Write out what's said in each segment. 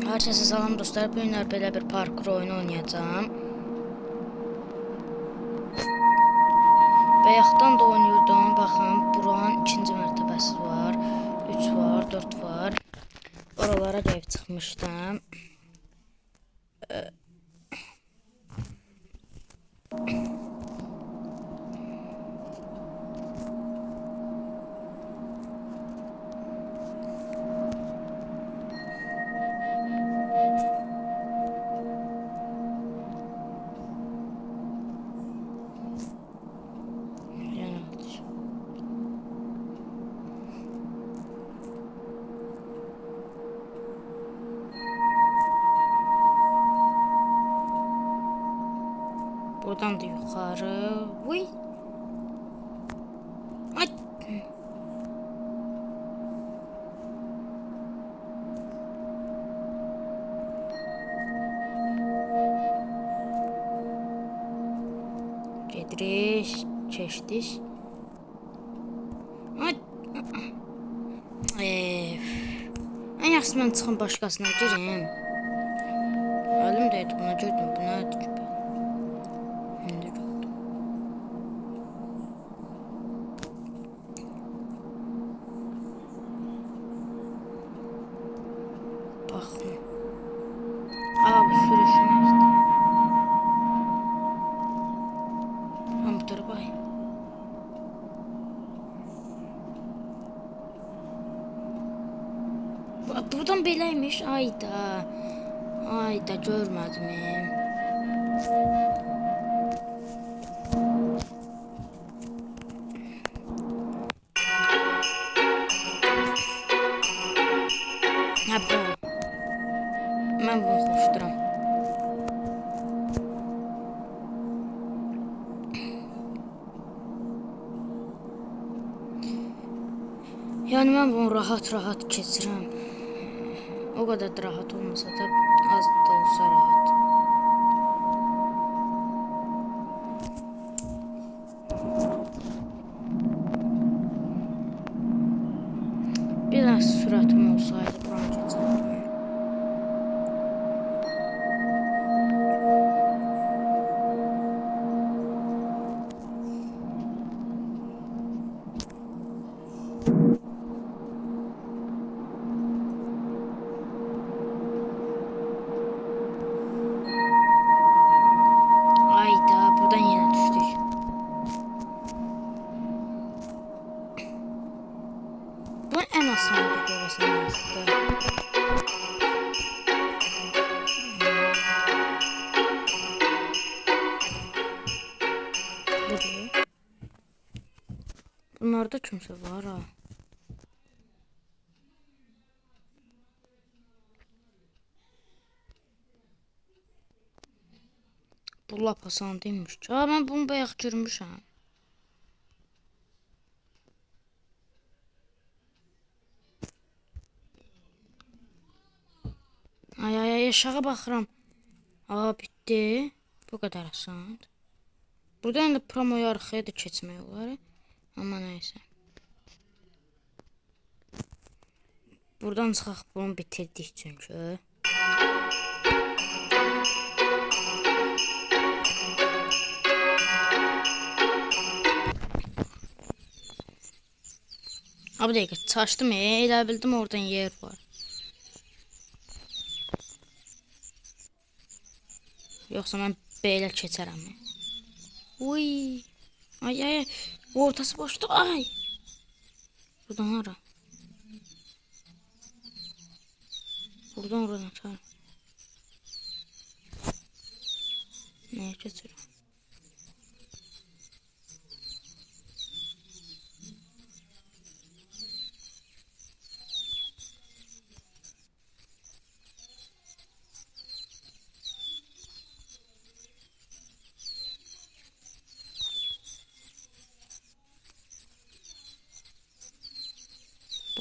Herkese salam dostlar. Bu günlər belə bir parkur oyunu oynayacağım. Bayaqdan da oynuyordum. Baxın, buranın ikinci mərtəbəsi var. 3 var, 4 var. Oralara gəlib çıxmışdım. Buradan da yukarı. Uy. Ay. Gedirik, keçdik. Ay. En yaxşısı mən çıxım başqasına girim. Ölüm deydi buna gördüm. Bu nədir ki? İndi gördüm. Baxın. Bu sürüşməkdir. Bu tarafa bay. Buradan beləymiş. Ayda görmədim. Bu. Mən bunu xoşduram. Yani mən bunu rahat keçirəm. O kadar da rahat olmasa da az da olsa rahat. Biraz süratim olsaydı buranı geçerdim. Ayda buradan yine düştük. Bu en asan bir görəsən aslında. Budur. Bunlarda kimse var ha. Bu lap asan değilmiş. Ben bunu bayaq görmüşəm. Ay aşağı baxıram. Bitti. Bu kadar asan. Buradan da promoyu arxaya da keçmək olar. Amma nəysə. Buradan çıxaq, bunu bitirdik çünki. Bir dakika çaşdım elə bildim oradan yer var. Yoxsa mən belə keçərəm. Uy. Ay. Ortası boşdu. Ay. Buradan hara? Buradan çağır. Neye geçiyorum?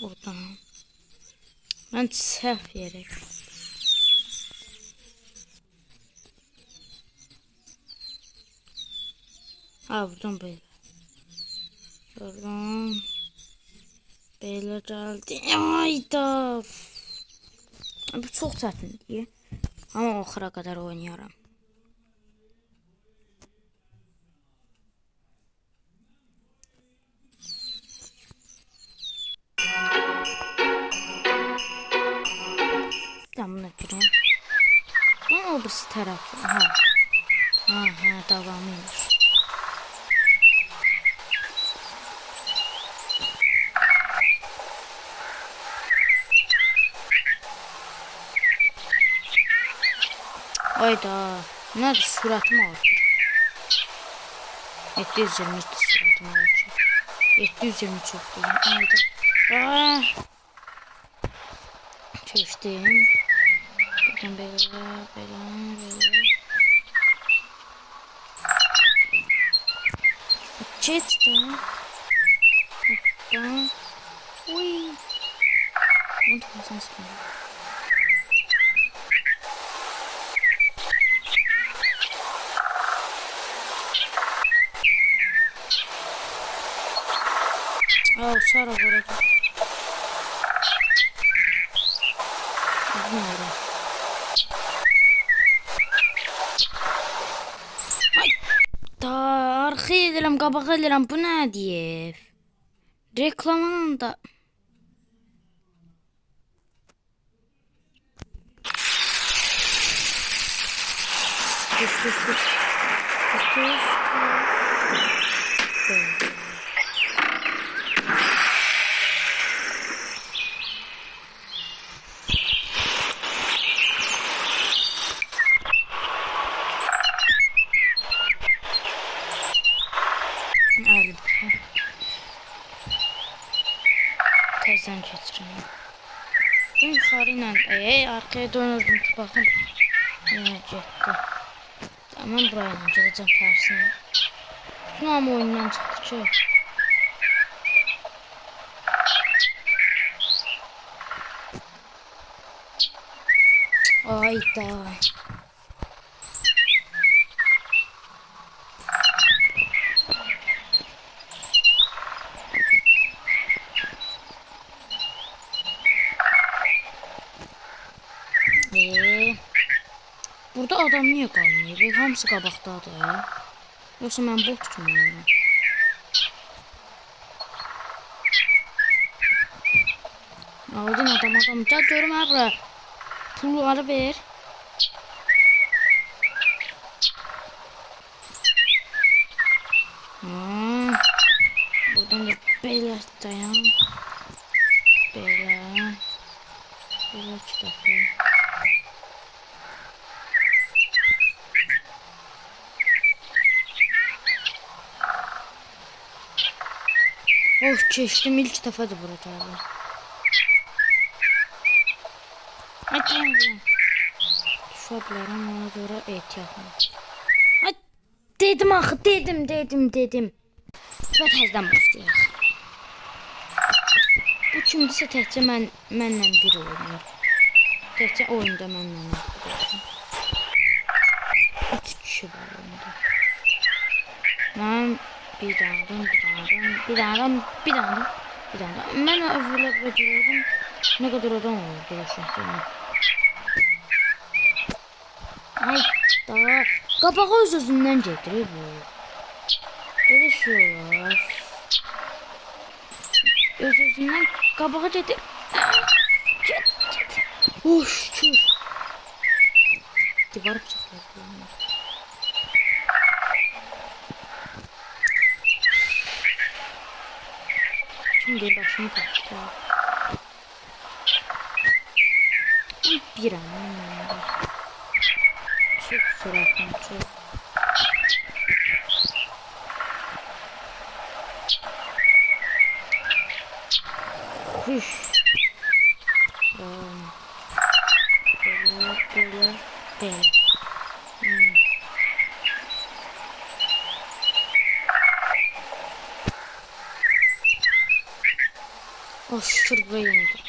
Buradan. Ben səhv yerə. Buradan böyle. Buradan. Böyle geldi. Ayda. Bu çox çətindir. Amma axıra qədər oynayaram. Tamam, bunu gireyim. Ben o birisi tarafı. Aha. Aha, davamıymış. Ayda. Nədir suratım artır? 720 suratım artır. 720 çoxdur. Ayda. Ah. Keçdim. Buradan belə. Keçdim. Hoppa. Uy. Bunu tutmasan sıkıntı. Aa, Sara buraya git. Bilmiyorum. Ay. Da arxa edirəm, qabağa edirəm. Bu nə deyir? Reklamının da... Düş. Təzdən keçirəm. Bu yuxarı ilə arkaya dönürdüm ki, baxın. Yenə getdi. Mən buraya gedəcəm tərsinə. Bütün hamı oyundan çıxdı ki. Ayda. Burada adam niye qalmayıb? Hamısı qabaqdadır. Yoxsa mən bot kimi oynayıram. Aldın adam. Gəl görüm ha bura. Pulları ver. Buradan da belə dayan. Belə 2 dəfə. Oh, keçdim, ilk dəfədir bura gəldim. Düşə bilərəm, ona görə ehtiyatım. Dedim axı, dedim. Və təzdən başlayaq. Bu kimdirsə təkcə mənlə bir oynayır. Təkcə oyunda mənlə bir oynayır. 3 kişi var oyunda. Mən bir dağdım. Mən əvvələ bacarırdım. Ne kadar adam oldu yaşatdım. Ay da qabağa öz-özündən gedir bu. Belə şey olar. Öz-özündən qabağa gedir. Get. Oh şükür. Divar bıçaqladı. Şimdi başımı taktı. Bir an. Çok sıradan çok. Hüş. Böyle. Oh şükür buraya yemedim.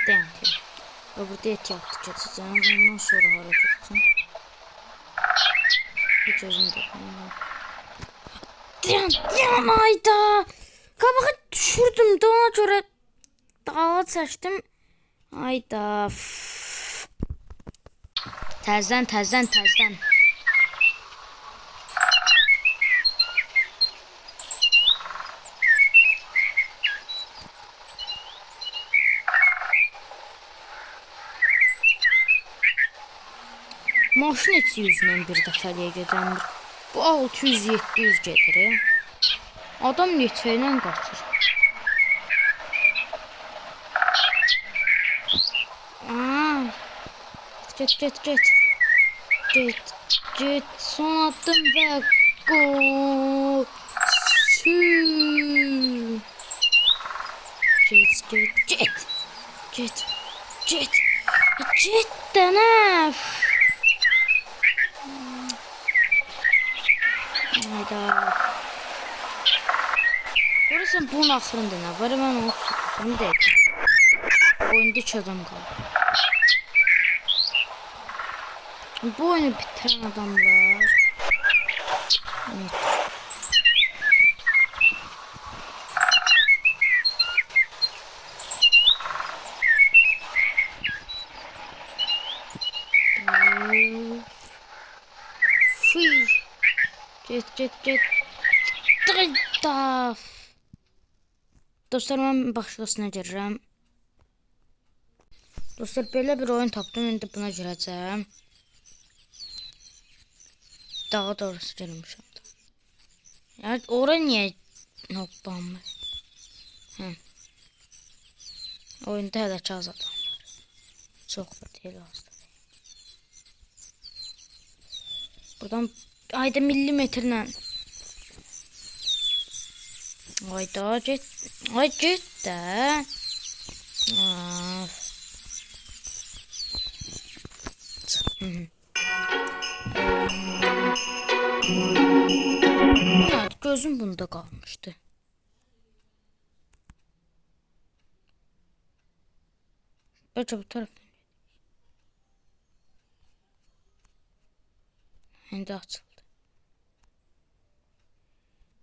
Denedim. Burada et yaptık geçeceğim. Ondan sonra hareket edeceğim. Hiç özüm de. Diyan ayda. Kabağa düşürdüm de ona göre Dağa çəkdim. Ayda. Təzdən. Maşın heç 100-lə bir dəfəliyə gedəmir. Bu 600-700 gedir. Adam neçə ilə qaçır? Get. Son addım və gol. Get dənəf. Hayda. Burası bunun axırında nə var? Mən onu tutuyorum. Bir dəqiqə. Oyunda 2 adam qaldı. Bu oyunu bitiren adamlar. Evet. Get. Taf. Dostlar, mən başqasına gəlirəm. Dostlar, belə bir oyun tapdım. İndi buna girəcəm. Daha doğrusu gəlmişəm. Yani oraya niyə nokbanmır? Oyunda hələ ki az adam var. Çox da deyil, az da deyil. Buradan ayda millimetrlə. Ayda get. Ay get də. Gözüm bunda kalmıştı. Belki bu taraftan. Şimdi açıldı.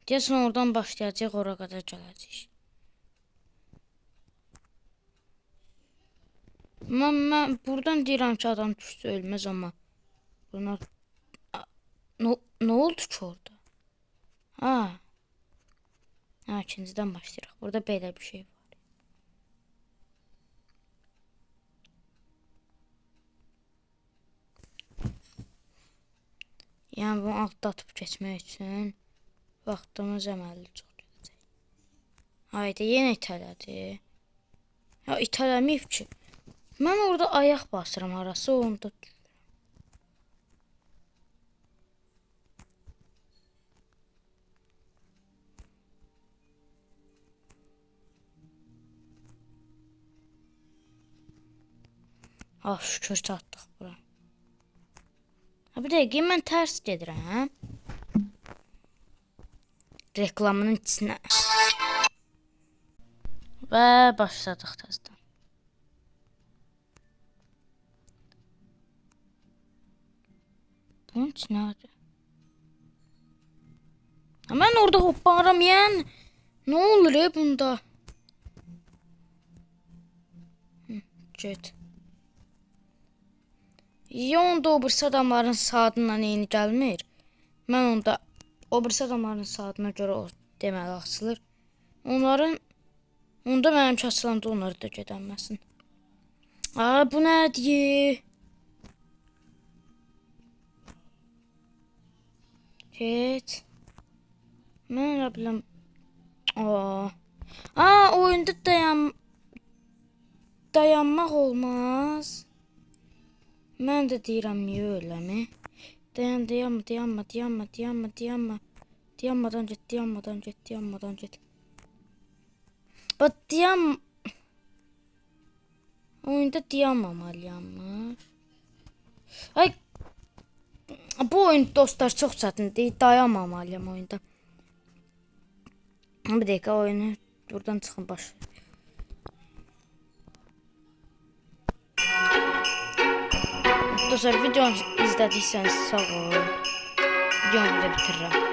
Deyəsən oradan başlayacaq, oraya kadar gələcək. Mən buradan deyirəm ki, adam düşsə ölməz, amma bunlar ne oldu ki orada? Ha, ikinciden başlayırıq. Burada belə bir şey var. Yani bunu altda atıp geçmək üçün vaxtımız əməlli çox gedəcək. Haydi, yenə itələdi. Ya itələməyib ki. Mən orada ayaq basıram arası, onda şükür çatdıq bura. Bir dəqiqə, mən tərs gedirəm. Reklamının içinə. Və başladıq təzdən. Bunun için nədir? Mən orada hopparam, yəni. Ne olur bunda? Get. Onda o birisi adamların saatından eyni gəlmir. Mən onda o birisi adamların saatına görə o deməli açılır. Onda mənim açılanda onları da gedənməsin. Bu nədir? Get. Mən elə biləm. Oyunda dayanmaq olmaz. Mən də deyirəm, niyə eləmi? Dayanmadan get. Bax, oyunda dayanmamalıyam. Ay, bu oyun dostlar çox çətindir. Dayanmamalıyam oyunda. Bir dəqiqə, oyunu buradan çıxın baş. Dostlar, videonu izlediyseniz sağ olun. Videomu da bitiririm.